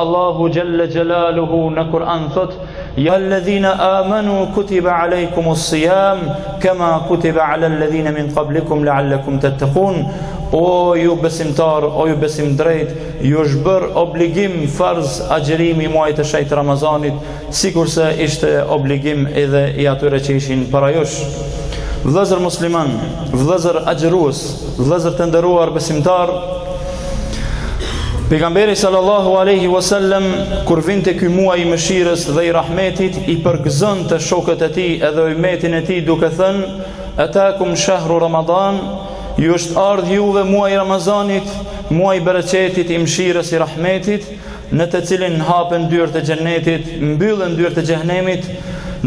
Allahu Jalla Jalaluhu në Kur'an thot: Ja alladhina amanu kutiba alaykumus siyam kama kutiba ala alladhina min qablikum la'allakum tattaqun. O ju besimtar, o ju besim drejt, ju është bër obligim farz agjerimi muajit të shejt Ramazanit, sikurse ishte obligim edhe i atyre që ishin para jush. Vëllezër musliman, vëllezër agjerues, vëllezër të nderuar besimtar, pejgamberi sallallahu alaihi wasallam kur vinte ky muaj i mëshirës dhe i rahmetit, i përgëzonte shokët e tij edhe ummetin e tij duke thënë: Atakum shahru Ramadan, ju është ardhur juve muaji i Ramazanit, muaji i bereqetit, i mëshirës, i rahmetit, në të cilin hapen dyert e xhennetit, mbyllen dyert e xhehenemit,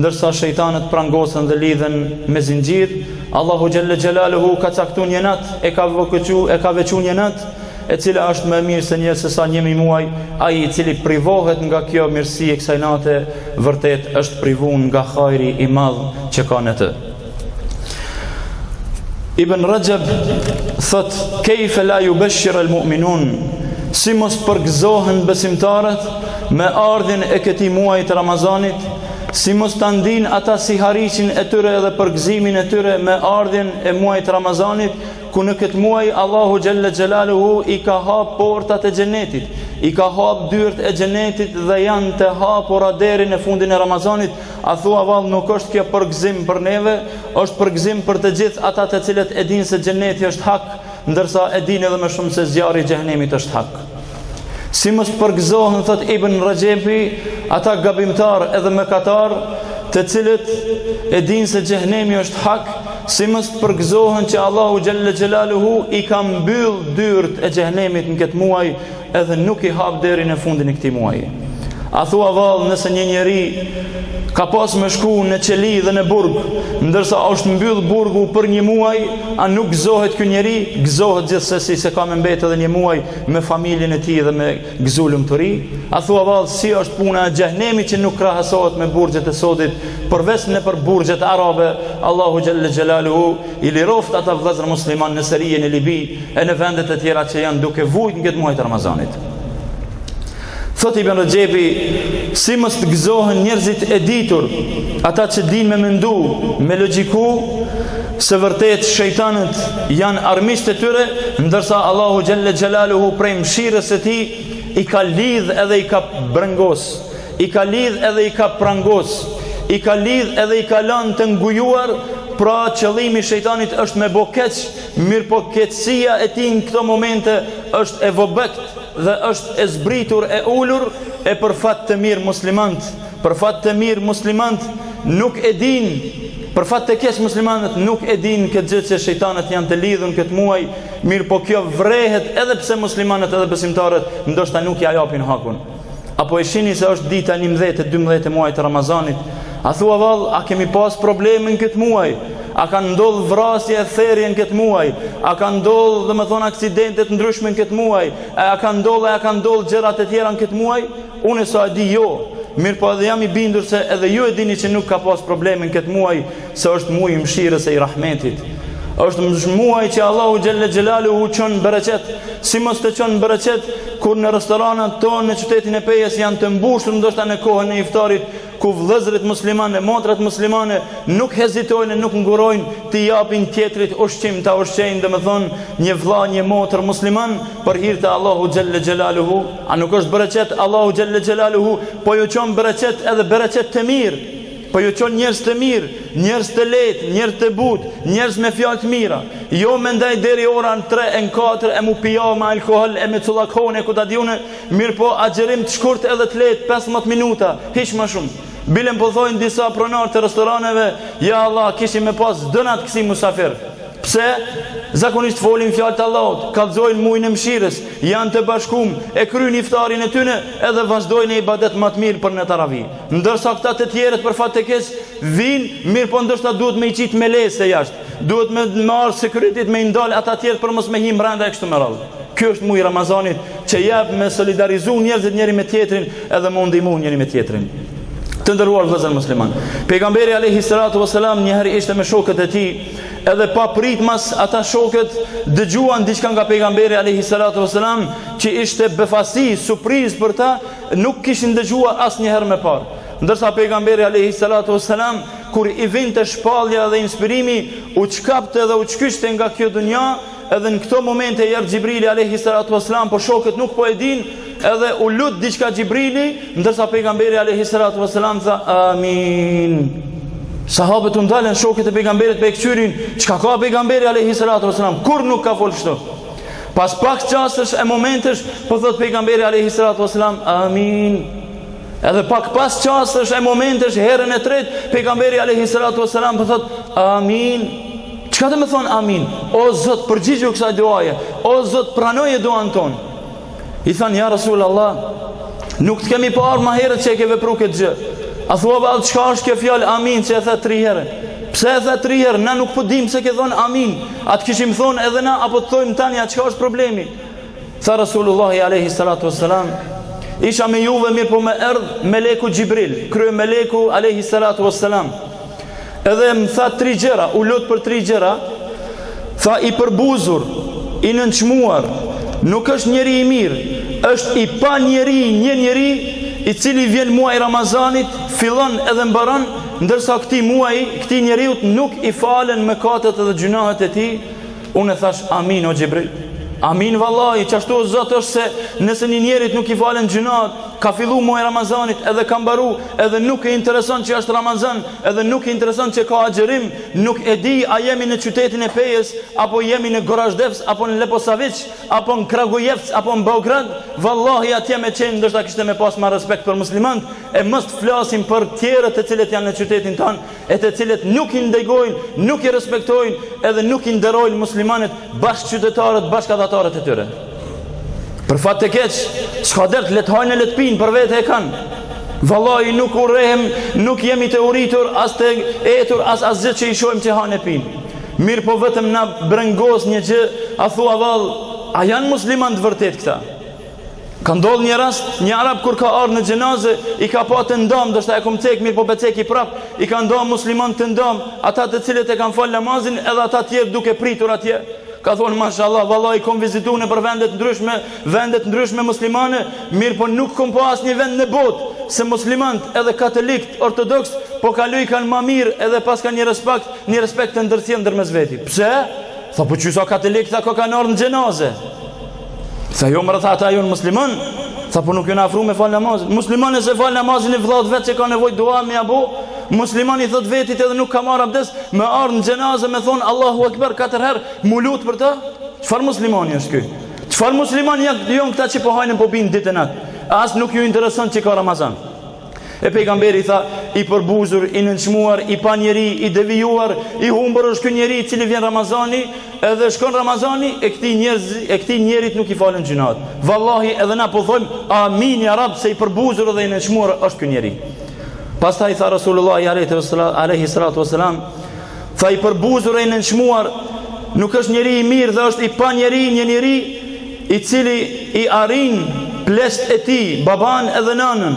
ndërsa shejtanët prangosën dhe lidhen me zinxhir. Allahu Jalla Jalaluhu ka caktuar një natë, e ka veçuar një natë e cila është më mirë se një se sa njëmi muaj. Ai i cili privohet nga kjo mirësi e kësaj nate, vërtet është privuar nga hajri i madh që ka në të. Ibn Rajab thot: Kejfe la yubashshir al-mu'minun, si mos përgëzohen besimtarët me ardhin e këtij muaji të Ramazanit, si mos ta ndin ata si haricin e tyre edhe përgëzimin e tyre me ardhin e muajit të Ramazanit, ku në këtë muaj Allahu Jalla Jalaluhu i ka hap portat e xhenetit, i ka hap dyert e xhenetit dhe janë të hapura deri në fundin e Ramazanit. A thua vallë, nuk është kjo përgëzim për neve, është përgëzim për të gjithë ata të cilët e dinë se xheneti është hak, ndërsa e dinë edhe më shumë se zjarri i xhehenemit është hak. Si mos përgëzohen, thot Ibn Rajebi, ata gabimtar edhe mëkatar, të cilët e dinë se xhehenemi është hak, si mos përgëzohen që Allahu Jalla Jalaluhu i ka mbyll dyert e xhehenemit në këtë muaj edhe nuk i hap deri në fundin e këtij muaji. A thua vallë, nëse një njeri ka pas me shku në qeli dhe në burg, ndërsa është mbyll burgu për një muaj, a nuk gëzohet ky njeri? Gëzohet gjithsesi se ka me mbet edhe një muaj me familjen e tij dhe me gëzulum të ri. A thua vallë, si është puna e xhehenemit që nuk krahasohet me burgjet e sodit, përveç në për burgjet arabe. Allahu Jalla Jalaluhu i liroft ata vëllezër musliman në Sirinë, në Libi e në vendet e tjera që janë duke vujt në këtë muaj të Ramazanit. Thot Ibn Rajebi, si mos të gëzohen njerëzit e ditur, ata që dinë me mendu, me logjiku, se vërtet shejtanët janë armiqtë e tyre, ndërsa Allahu Jalla Jalaluhu prej mëshirës e tij i ka lidh edhe i ka brengos, i ka lidh edhe i ka prangos, i ka lidh edhe i ka lënë të ngujuar. Pra qëllimi i shejtanit është me bo keq, mirë po keqësia e tij në këto momente është e vobekt dhe është e zbritur, e ulur, e për fat të mirë muslimant, për fat të mirë muslimant nuk e din, për fat të keq muslimanët nuk e din këtë gjë që shejtanët janë të lidhur në këtë muaj, mirë po kjo vrehet edhe pse muslimanët edhe besimtarët ndoshta nuk ja japin hakun. Apo e shihni se është dita 11-12 e muajit të Ramazanit. A thua vallë, a kemi pas probleme në këtë muaj? A ka ndodhur vrasje e therrje në këtë muaj? A ka ndodhur, domethënë, aksidente të ndryshme në këtë muaj? A ka ndodhur gjërat e tjera në këtë muaj? Unë sa e di jo. Mirë po edhe jam i bindur se edhe ju e dini që nuk ka pas probleme në këtë muaj, se është muaji i mëshirës e i rahmetit. Është muaj që Allahu Jalla Jalaluhu çon bereqet, si mos të çon bereqet kur në restoranat tonë në qytetin e Pejës janë të mbushur, ndoshta në kohën e iftarit, ku vëllezërit muslimane, motrat muslimane nuk hezitojnë, nuk ngurojnë të japin tjetrit ushqim, ta ushqejnë, domethënë, një vëlla, një motër musliman për hir të Allahu Jalla Jalaluhu. A nuk është bereqet Allahu Jalla Jalaluhu, po ju çon bereqet edhe bereqet të mirë. Po ju çon njerëz të mirë, njerëz të lehtë, njerëz të butë, njerëz me fjalë të mira. Jo mendaj deri orën 3 e 4 e mu pija me alkool e me cullakone ku ta diunë, mirë po agjerim të shkurt edhe të lehtë 15 minuta, hiç më shumë. Bilem po thojnë disa pronarë të restoraneve, ja Allah, kishim me pas dënat kësi musafir. Pse? Zakonisht folin fjalë të Allahut, kallëzojnë muajin e mëshirës, janë të bashkuar, e kryejnë iftarin e tyre edhe vazhdojnë ibadet më të mirë për në taravi. Ndërsa këta të tjerët për fat të keq vinë, mirë po ndoshta duhet me i qit me lesë jashtë. Duhet me marr sekuritet me i ndal ata të tjerë për mos me him brenda e kështu me radhë. Ky është muaji i Ramazanit që jep me solidarizu njerëzit njëri me tjetrin edhe me ndihmu njëri me tjetrin. Të nderuar vëllezër musliman, pejgamberi alayhi salatu wasalam një herë ishte me shokët e tij edhe pa pritmas ata shokët dëgjuan diçka nga pejgamberi alayhi salatu wasalam që ishte befasi, surprizë për ta, nuk kishin dëgjuar asnjëherë më parë. Ndërsa pejgamberi alayhi salatu wasalam kur i vinte shpallja dhe inspirimi, u çkapte dhe u çkyshte nga kjo dunja, edhe në këto momente erdhi Xhibrili alayhi salatu wasalam, por shokët nuk po e din, edhe u lut diçka Xhibrili, ndërsa pejgamberi alayhi salatu wasalam tha amin. Sahabët u ndalën, shokët e pejgamberit pe kçyrin, çka ka pejgamberi alayhi salatu wasalam, kur nuk ka fol kështu. Pas pak çastësh e momentesh, po thot pejgamberi alayhi salatu wasalam amin. Edhe pak pas çastësh e momentesh, herën e tretë, pejgamberi alayhi salatu wasalam po thot amin. Çka do të thon amin? O Zot, përgjigju kësaj duaje. O Zot, pranoje duan ton. I than ja Rasulullah, nuk të kemi parë më herët që e ke vepruar këtë gjë. A thua vallë çka është kjo fjalë amin që e tha 3 herë? Pse e tha 3 herë? Na nuk po dim se ke thon amin. Atë kishim thonë edhe na apo të thojmë tani atë çka është problemi? Tha Rasulullah alayhi salatu wasalam, isha me juve mirë po me erdh meleku Xhibril, krye meleku alayhi salatu wassalam. Edhe më tha 3 gjëra, u lut për 3 gjëra. Tha i përbuzur, i nënçmuar, nuk është njeri i mirë, është i pa njeri, një njeri i cili vjen muaj Ramazanit, fillon edhe mbaron, ndërsa këtij muaji, këtij njeriu nuk i falen mëkatet edhe gjunahet e tij. Unë thash amin o Xhibril. Amin vallahi, çashtu o Zot është se nëse një njerit nuk i falen gjunat, ka fillu muaj Ramazanit edhe ka mbaru, edhe nuk e intereson që është Ramazan, edhe nuk e intereson që ka agjërim, nuk e di a jemi në qytetin e Pejës, apo jemi në Gorazhdevs, apo në Leposavić, apo në Kragujevc, apo në Beograd, vallahi atje me qenë ndoshta kishte me pas ma respekt për muslimant, e mos të flasim për tjerët e cilët janë në qytetin tanë, e të cilët nuk i ndegojnë, nuk i respektojnë, edhe nuk i nderojnë muslimanët, bashkëqytetarët, bashkëdhatarët e tyre. Për fat të keq, s'ka dert, le të hajnë, le të pinë, për vete e kanë. Vallahi nuk urrehem, nuk jemi të uritur, as të etur, as asgjë që i shohim që hanë e pinë. Mirë po vetëm na brengos një gjë, a thua vallë, a janë musliman të vërtet këta? Ka ndodhur një rast, një arab kur ka ardhur në xhenazë, i ka pa të ndam, ndoshta e kom cek mirë po beceki prap, i ka ndam musliman të ndam, ata të cilët e kanë fal namazin, edhe ata tjerë duke pritur atje. Ka thonë mashallah, vallahi kom vizituar në për vendet ndryshme muslimane, mirë po nuk kom pa asnjë vend në botë se muslimant edhe katolikët, ortodoks, po kaloj kanë më mirë edhe pas kanë një respekt të ndërsjellë ndërmes veti. Pse? Tha po çusa katolik tha ko kanë ardhur në xhenazë. Tha jo më ata janë musliman. Tha po nuk janë afruar me fal namazin. Muslimani se fal namazin e vëllat vetë që ka nevojë dua me abu. Muslimani thot vetit edhe nuk ka marr abdes, me ardh në xhenazë me thon Allahu Akbar 4 herë, mu lut për të. Çfarë muslimani është ky? Çfarë muslimani janë këta që po hajnë po bin ditën atë? As nuk ju intereson që ka Ramazan. E pejgamberi tha, i përbuzur, i nënçmuar, i pa njeri, i devijuar, i humbur është ky njeri i cili vjen Ramazani, edhe shkon Ramazani e këtij njerit nuk i falen gjunat. Vallahi edhe na po thojmë amin ya Rab se i përbuzur dhe i nënçmuar është ky njeri. Pastaj tha Rasulullah alayhi salatu wasalam, tha i përbuzur e i nënçmuar nuk është njeri i mirë dhe është i pa njeri, një njeri i cili i arrin plesht e tij, baban edhe nanën,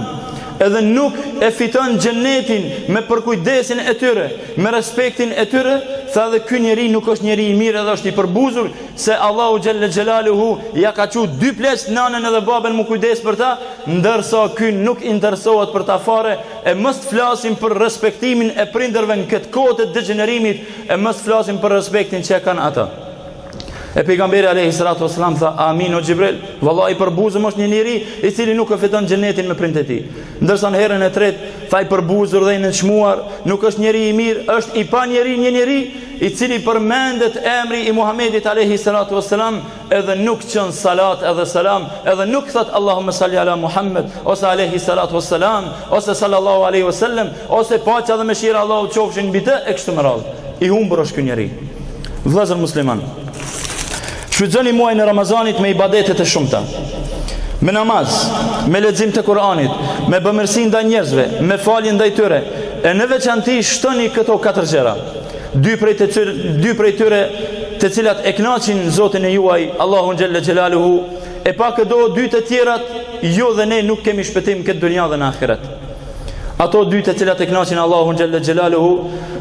edhe nuk e fiton xhenetin me përkujdesin e tyre, me respektin e tyre, tha dhe ky njeri nuk është njeri i mirë edhe është i përbuzur, se Allahu xhalla xhelaluhu ja ka thënë 2 plesht nanën edhe babën mu kujdes për ta, ndërsa ky nuk interesohet për ta fare. E mos të flasim për respektimin e prindërve në këtë kohë të degenerimit, e mos të flasim për respektin që kanë ata. E pejgamberi alayhi salatu wasalam tha amin o Xhibril, vallahi përbuzur është një njeri i cili nuk e fiton xhenetin me prindët e tij. Ndërsa në herën e tretë tha i përbuzur dhe i nënçmuar nuk është njeri i mirë, është i pa njeri, një njeri i cili përmendet emri i Muhamedit alayhi salatu wasalam edhe nuk çon salat edhe selam, edhe nuk thot Allahumma salli ala Muhammed ose alayhi salatu wasalam ose sallallahu alaihi wasallam ose paqja dhe mëshira Allahu qofshin mbi të e kështu me radhë. I humbur është ky njeri. Vëllezër musliman, shfrytëzoni muajin e Ramazanit me ibadetet e shumta. Me namaz, me lexim të Kuranit, me bëmirësi ndaj njerëzve, me falje ndaj tyre. E në veçanti shtoni këto 4 gjëra. 2 prej tyre të cilat e kënaqin Zotin e juaj, Allahun xhalla xhelaluhu, e pa këto 2 të tjerat, ju dhe ne nuk kemi shpëtim këtë dunja dhe në ahiret. Ato 2 të cilat e kënaqin Allahun xhalla xhelaluhu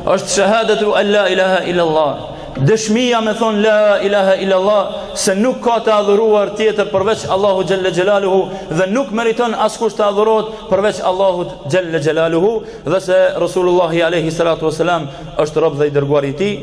është shahadatu an la ilaha illa Allah, dëshmia me thonë la ilaha illallah, se nuk ka të adhuruar tjetër përveç Allahu Gjelle Gjelaluhu, dhe nuk meriton askush të adhurohet përveç Allahut Gjelle Gjelaluhu, dhe se Rasulullahi alayhi salatu wasalam është rob dhe i dërguar i tij.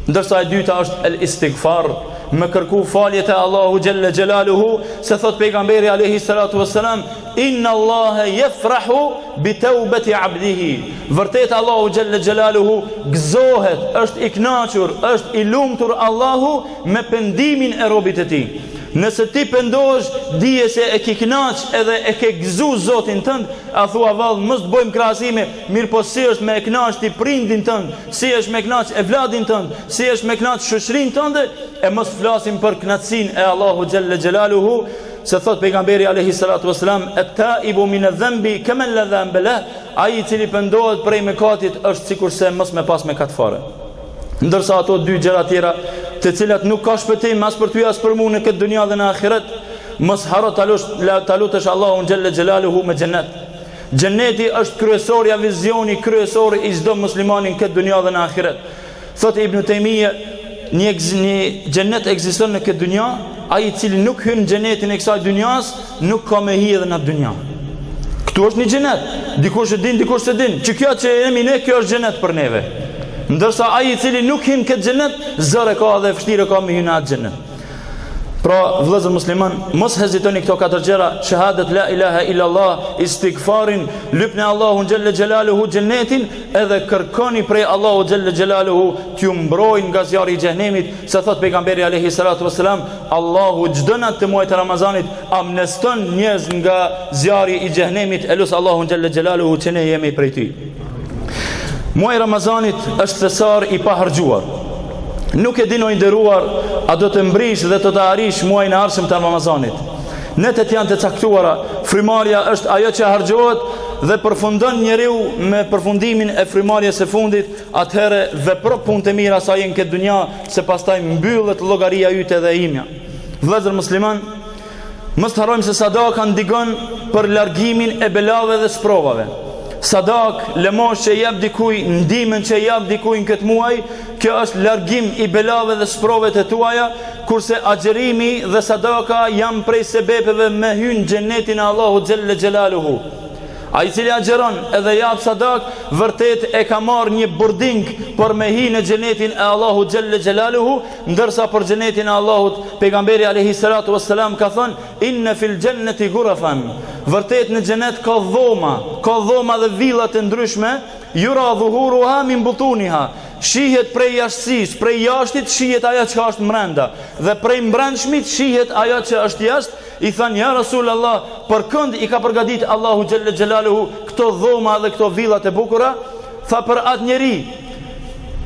Ndërsa e dyta është el istighfar, me kërku falje te Allahu Gjelle Gjelaluhu, se thot pejgamberi alayhi salatu wassalam, inna Allahe jefrahu bi taubati abdihi. Vërtet Allahu Gjelle Gjelaluhu gëzohet, është i kënaqur, është i lumtur Allahu me pendimin e robit e tij. Nëse ti pendohesh, dije se e ke kënaq edhe e ke gëzu Zotin tënd, a thua vallë mos të bëjmë krahasime, mirë po si është me e kënaq ti prindin tënd, si është me kënaq e vladin tënd, si është me kënaq shoqërinë tënde, e mos flasim për kënaqësinë e Allahu Gjelle Gjelaluhu, se thot pejgamberi alayhi salatu wasalam, at-taibu min adh-dhanbi kaman la dhanba lah, ai i cili pendohet prej mëkatit është sikurse mos me pas mëkat fare. Ndërsa ato dy gjëra tjera, të cilat nuk ka shpëtim as për ty as për mua në këtë dunja dhe në ahiret, mos haro ta lutesh Allahun Gjelle Gjelaluhu me xhennet. Xhenneti është kryesorja, vizioni kryesor i çdo muslimani në këtë dunja dhe në ahiret. Thot Ibn Taymija, një xhennet ekziston në këtë dunja, ai i cili nuk hyn në xhenetin e kësaj dunjas, nuk ka me hi edhe në dunja. Këtu është një xhenet, dikush e din, dikush e din, që kjo që jemi ne, kjo është xhenet për neve. Ndërsa ai i cili nuk hyn këtë xhenet, zëre ka dhe vështirë ka me hyn atë xhenet. Pra, vëllezër musliman, mos hezitoni këto katër gjëra: shahadat la ilaha illallah, istighfarin, lypni Allahun Gjelle Gjelaluhu xhenetin, edhe kërkoni prej Allahu Gjelle Gjelaluhu t'ju mbrojnë nga zjarri i xhenemit, se thot pejgamberi alayhi salatu wasalam, Allahu çdo natë të muajit Ramazanit amneston njerëz nga zjarri i xhenemit, elus Allahun Gjelle Gjelaluhu që ne jemi prej tij. Muaji Ramazanit është thesar i paharxhuar. Nuk e dinoj nderuar, a do të mbrish dhe të arish muajin e ardhshëm të Ramazanit. Netet janë të caktuara, frymarrja është ajo që harxhohet dhe përfundon njeriu me përfundimin e frymarrjes së fundit, atëherë vepro punë të mira sa jenë këtë dunja, se pastaj mbyllet llogaria yte dhe imja. Vëllezër musliman, mos të harrojmë se sadaka ndikon për largimin e belave dhe sprovave. Sadak, lëmosh që jep dikuj, ndihmën që jep dikuj në këtë muaj, kjo është largim i belave dhe sprove të tuaja, kurse agjerimi dhe sadaka janë prej sebepeve me hyn xhenetin e Allahut Gjelle Gjelaluhu. Ai i cili agjeron edhe jap sadak, vërtet e ka marrë një burding për me hi në xhenetin e Allahut Gjelle Gjelaluhu, ndërsa për xhenetin e Allahut pejgamberi alayhi salatu wassalam ka thënë, inna fil jannati ghurafan. Vërtet në xhenet ka dhoma dhe villa të ndryshme, yura dhuhuruha min butuniha. Shihet prej jashtësisë, prej jashtit shihet ajo që është brenda, dhe prej brendshmit shihet ajo që është jashtë. I thanë, ja Rasulullah, për kënd i ka përgatit Allahu Gjelle Gjelaluhu këto dhoma dhe këto villat e bukura? Tha, për atë njeri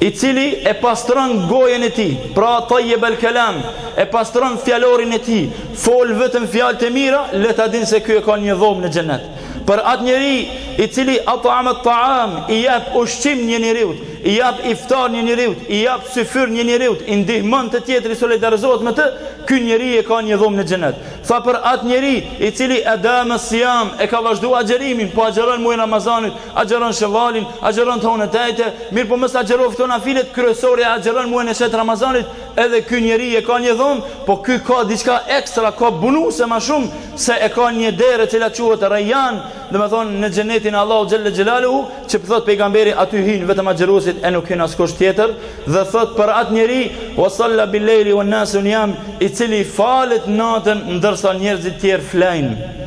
i cili e pastron gojen e tij, pra tayyib el kalam, e pastron fjalorin e tij, fol vetëm fjalë të mira, le ta din se ky e ka një dhomë në xhenet. Për atë njeri i cili at'ama ta'am, i jap ushqim një njeriu, i jap iftar një njeriu, i jap syfyr një njeriu, i ndihmon të tjetri, solidarizohet me të, ky njeri e ka një dhomë në xhenet. Tha, për atë njeri i cili adama siyam, e ka vazhduar agjerimin, po agjeron muajin Ramazanit, agjeron Shawalin, agjeron tonë tajte, mirë po mos agjeron këto nafilet kryesore, agjeron muajin e shet Ramazanit, edhe ky njeri e ka një dhomë, po ky ka diçka ekstra, ka bunuse më shumë, se e ka një derë e cila quhet Rayyan, dhe me thonë në xhenetin Allahu Gjelle Gjelaluhu, që thot pejgamberi, aty hyn vetëm agjeruesit, e nuk hyn askush tjetër, dhe thot për atë njeri, wa salla bil leili wan nasu niyam, i cili falet natën ndërsa njerëzit tjerë flajnë.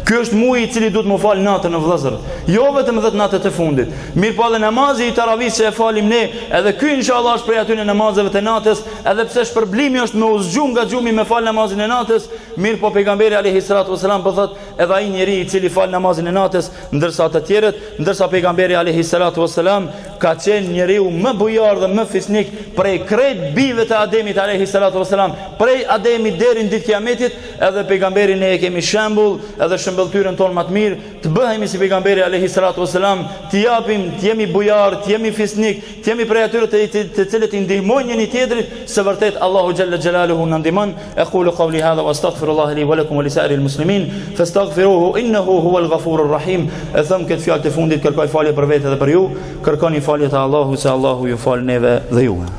Ky është muaji i cili duhet më fal natën në vëllezër, jo vetëm 10 natët e fundit. Mirë po edhe namazi i taravih që e falim ne, edhe ky inshallah është prej atyre namazeve të natës, edhe pse shpërblimi është me uzgju nga gjumi me fal namazin e natës, mirë po pejgamberi alayhi salatu wasalam po thot, edhe ai njeri i cili fal namazin e natës ndërsa të tjerët, ndërsa pejgamberi alayhi salatu wasalam ka qenë njeriu më bujar dhe më fisnik prej krejt bijve të Ademit alayhi salatu wasalam, prej Ademit deri në ditë kiametit, edhe pejgamberin ne e kemi shembull, edhe shembëltyrën tonë më të mirë, të bëhemi si pejgamberi alayhi salatu wasalam, të japim, të jemi bujar, të jemi fisnik, të jemi prej atyre të cilët i ndihmojnë njëri tjetrit, se vërtet Allahu Gjelle Gjelaluhu na ndihmon. Aqulu qawli hadha wastaghfirullah li wa lakum wa lisa'iril muslimin fastaghfiruhu innahu huwal ghafurur rahim. E them këtë fjalë të fundit, kërkoj falje për vete dhe për ju, kërkoni falje te Allahu, se Allahu ju fal neve dhe juve.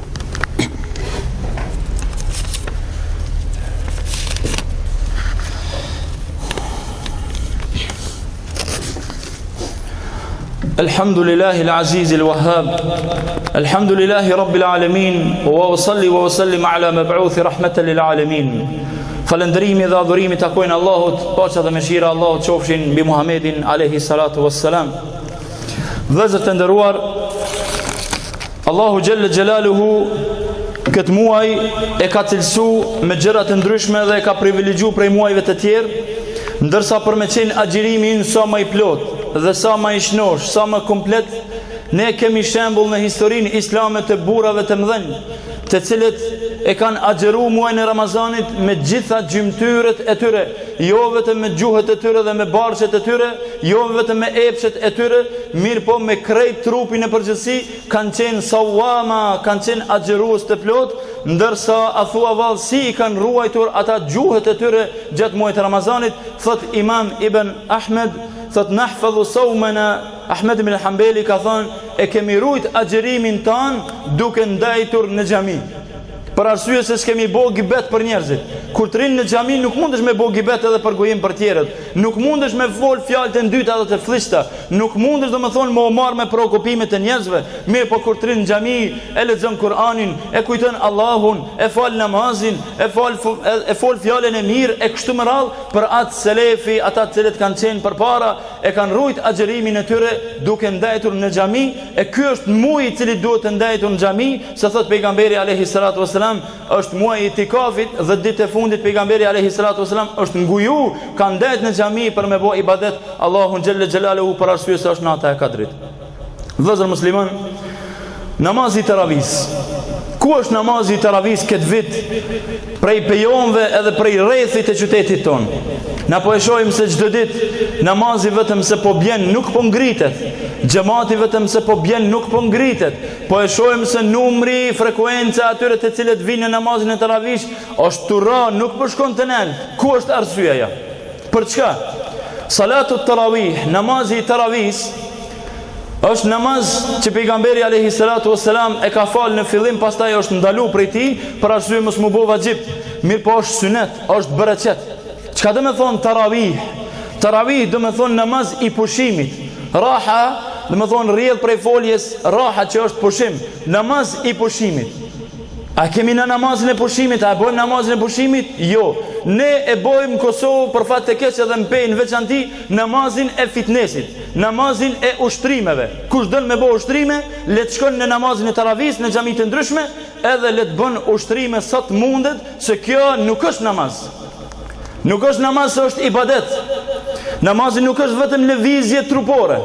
Alhamdulillahi al-Azizi al-Wahhab. Alhamdulillahi Rabbil Alamin. Wa usalli wa usallim ala mab'uthi rahmatan lil alamin. Falëndërimi dhe adhurimi takojnë Allahut, paqja dhe mëshira e Allahut qofshin mbi Muhamedin alayhi salatu wassalam. Vëllezër të nderuar, Allahu Jalla Jalaluhu këtë muaj e ka cilësu me gjëra të ndryshme dhe e ka privilegju prej muajve të tjerë, ndërsa për me qenë agjërimi në sa më i plot dhe sa më i shnosh, sa më komplet, ne kemi shembull në historinë islame të burrave të mëdhenj, të cilët e kanë agjëru muajin e Ramazanit me gjitha gjymtyrët e tyre, jo vetëm me gjuhët e tyre dhe me barqet e tyre, jo vetëm me epshet e tyre, mirë po me krejt trupin e përgjithësi, kanë qenë sawama, kanë qenë agjërues të plot, ndërsa a thua vallë si i kanë ruajtur ata gjuhët e tyre gjatë muajit të Ramazanit. Thot Imam Ibn Ahmed, thot nahfadhu sawmana, Ahmed ibn Hanbali ka thonë, e kemi rujt agjërimin tanë duke ndajtur në xhami. Për arsye se s'kemi bo gibet për njerëzit. Kur të rinë në xhami nuk mundesh me bo gibet edhe për gojim për tjerët. Nuk mundesh me fol fjalë të ndyta edhe të flishta. Nuk mundesh domethënë me u marr me preokupimet e njerëzve. Mirë, po kur të rinë në xhami, e lexon Kur'anin, e kujton Allahun, e fal namazin, e fol fjalën e mirë, e kështu me radhë, për atë selefi, ata të cilët kanë qenë përpara, e kanë rujt agjërimin e tyre duke ndajtur në xhami, e ky është muaji i cili duhet të ndajetur në xhami, se thot pejgamberi alayhi salatu wassalam, është muaji i itikafit dhe ditë e fundit pejgamberi alayhi salatu wassalam është nguju, ka ndet në xhami për me bë ibadet Allahun xhelle xhelaluhu për arsye se është nata e Kadrit. Vëllezër musliman, namazi i Taravis. Ku është namazi i Taravis këtë vit prej pejonve edhe prej rrethit të qytetit ton? Na po e shohim se çdo ditë namazi vetëm se po bjen nuk po ngritet. Xhamati vetëm se po bjen nuk po ngritet. Po e shohim se numri, frekuenca atyre të cilët vinë në namazin e Taravis është turra, nuk po shkon të nel. Ku është arsyeja? Për çka? Salatu Tarawih, namazi i Taravis është namaz që pejgamberi alayhi salatu wassalam e ka falë në fillim, pastaj është ndalu prej tij për arsye mos mu bë vajib. Mirë, po është sunet, është bereqet. Çka do të thonë Tarawih? Tarawih do të thonë namaz i pushimit. Raha do të thonë rrjedh prej foljes, raha që është pushim, namaz i pushimit. A kemi në namazin e pushimit? A bojmë namazin e pushimit? Jo. Ne e bojmë Kosovë për fat të keq edhe në në veçanti namazin e fitnesit, namazin e ushtrimeve. Kush don me bë ushtrime, le të shkon në namazin e Taravis në xhami të ndryshme, edhe le të bën ushtrime sa të mundet, se kjo nuk është namaz. Nuk është namaz, është ibadet. Namazi nuk është vetëm lëvizje trupore.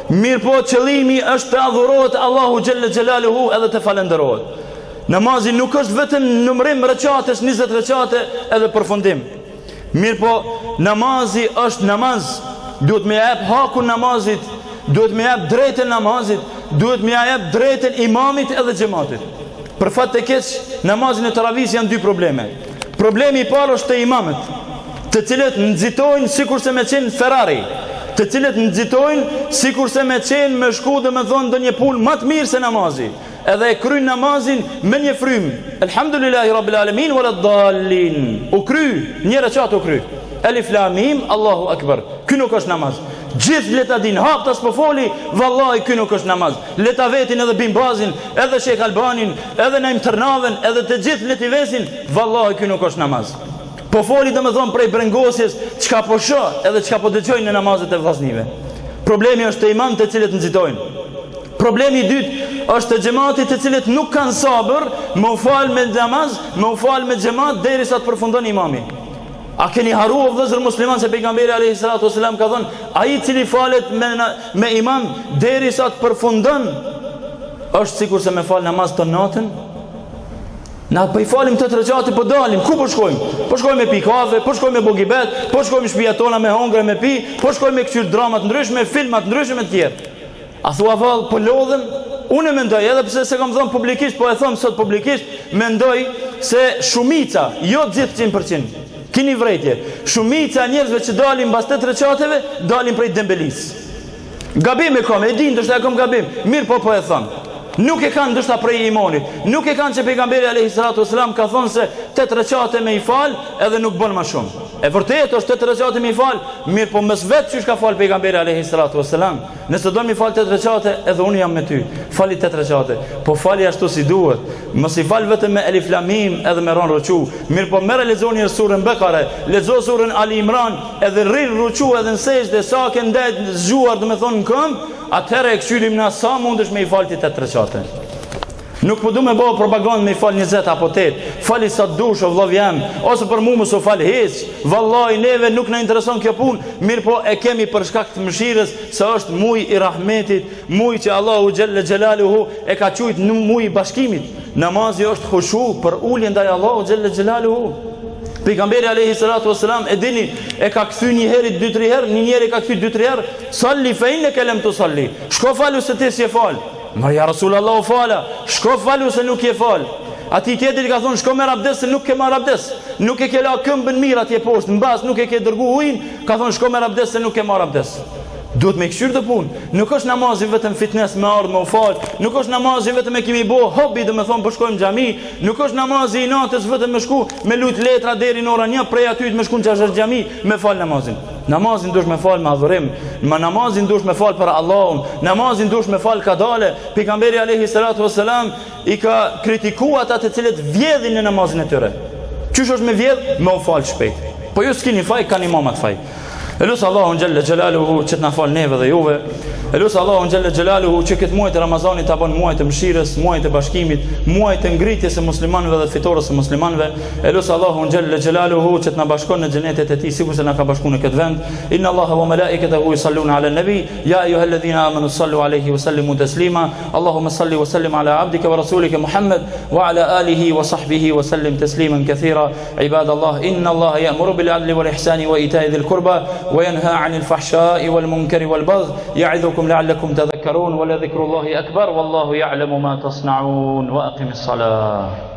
Mirë po qëllimi është të adhurohet Allahu xhelle xhelaluhu edhe të falenderohet. Namazi nuk është vetëm numërim recate, 20 recate edhe përfundim. Mirë po, namazi është namaz. Duhet me jep hakun namazit, duhet me jep drejtën namazit, duhet me jep drejtën imamit edhe xhamatit. Për fat të keq, namazin e Taravis janë dy probleme. Problemi i parë është te imamët, të cilët nxitojnë sikurse me qenë Ferrari, të cilët nxitojnë sikurse me qenë me shku dhe me thonë ndonjë pul më të mirë se namazi, edhe e kryen namazin me një frym. Elhamdulillahi Rabbil Alamin wala dallin. U kry, një recat u kry. Elif Lam Mim, Allahu Akbar. Ky nuk është namaz. Gjithë leta din, haptas po foli, vallahi ky nuk është namaz. Leta vetin edhe Bin Bazin, edhe Sheikh Albanin, edhe Naim Tërnaven, edhe të gjithë leti vesin, vallahi ky nuk është namaz. Po foli dhe me thonë prej brengosjes, çka po shoh edhe çka po dëgjojnë në namazet e vllaznive. Problemi është te imam të cilët nxitojnë. Problemi i dytë është te xhamatit të cilët nuk kanë sabër me u fal me namaz, me u fal me xhamat derisa të përfundon imami. A keni haruar vëllezër musliman se pejgamberi alayhi salatu wasalam ka thënë, ai i cili falet me imam derisa të përfundon është sikurse me fal namaz të natën. Na po i falim të recate, po dalim, ku po shkojmë? Po shkojmë me pi kafe, po shkojmë me bogibet, po shkojmë në shtëpia tona me hongre me pi, po shkojmë me këtyr dramat ndryshme, filmat ndryshme të tjerë. A thua vallë, po lodhem? Unë mendoj, edhe pse se kam thënë publikisht, po e them sot publikisht, mendoj se shumica, jo gjithë 100%, kini vrejtje, shumica njerëzve që dalin mbas 8 recateve, dalin prej dembelis. Gabim e kam, e di ndoshta e kam gabim, mirë po e them. Nuk e kanë ndoshta prej imanit, nuk e kanë që pejgamberi alayhi salatu wasalam ka thonë se 8 recate me i fal edhe nuk bën më shumë. E vërtet është 8 rekate mi fal, mirë po mes vetë çish ka fal pejgamberi alayhi salatu wassalam. Nëse do mi fal 8 rekate, edhe unë jam me ty. Fali 8 rekate, po fali ashtu si duhet. Mos i fal vetëm me Alif Lam Mim edhe me ron ruku. Mirë po merr lexoni surën Bekare, lexo surën Ali Imran, edhe rrin ruku edhe në sejdë sa ke ndet zgjuar, do të thonë në këmbë, atëherë e këshylim na sa mundesh me i falti 8 rekate. Nuk po du me bëhë propagandë me i falë 20 apo 8. Fali sa dush o vlov jam, ose për mu më so falë hiç. Vallai neve nuk na intereson kjo punë, mirë po e kemi për shkak të mëshirës, se është muj i rahmetit, muj që Allahu xhelle xhelaluhu e ka quajtur në muj i bashkimit. Namazi është khushu për ulje ndaj Allahu xhelle xhelaluhu. Pejgamberi alayhi salatu wassalam e dini e ka kthy një herë 2-3 herë, një njeri ka kthy 2-3 herë, salli fe innaka lam tusalli. Shko falu se ti si e fal. Marja Rasulullah u fala, shko falu se nuk je fal. Ati tjetëri ka thonë shko merr abdes se nuk ke marr abdes. Nuk e ke la këmbën mirë atje poshtë, mbas nuk e ke dërgu ujin, ka thonë shko merr abdes se nuk ke marr abdes. Duhet me këshyrë të punë. Nuk është namazi vetëm fitnes me ardhë me u falë. Nuk është namazi vetëm e kemi bo hobi dhe me thonë përshkojmë xhami. Nuk është namazi i natës vetëm me shku me lut letra deri në orën 1 prej aty të me shku në qashër xhami me falë namazin. Namazin dush me falë me adhurim. Namazin dush me falë për Allahun. Namazin dush me falë kadale. Pejgamberi alayhi salatu wassalam i ka kritikuar ata të cilët vjedhin në namazin e tyre. Qysh është me vjedh? Me u falë shpejt. Po ju s'keni faj, kanë imamat faj. Elusë Allahun xhelle xhelaluhu që të na fal neve dhe juve. Elusë Allahun xhelle xhelaluhu që këtë muaj të Ramazanit ta bën muaj të mëshirës, muaj të bashkimit, muaj të ngritjes së muslimanëve dhe fitores së muslimanëve. Elusë Allahun xhelle xhelaluhu që të na bashkon në xhenetet e tij sikur se na ka bashkuar në këtë vend. Inna Allaha wa malaikatahu yusalluna ala nabi ya ayyuhalladhina amanu sallu alayhi wa sallimu taslima. Allahumma salli wa sallim ala abdika wa rasulika Muhammad wa ala alihi wa sahbihi wa sallim tasliman kathira. Ibadallah, inna Allaha ya'muru bil adli wal ihsani wa ita'i dhil qurba وينهى عن الفحشاء والمنكر والبغي يعظكم لعلكم تذكرون ولذكر الله أكبر والله يعلم ما تصنعون وأقم الصلاة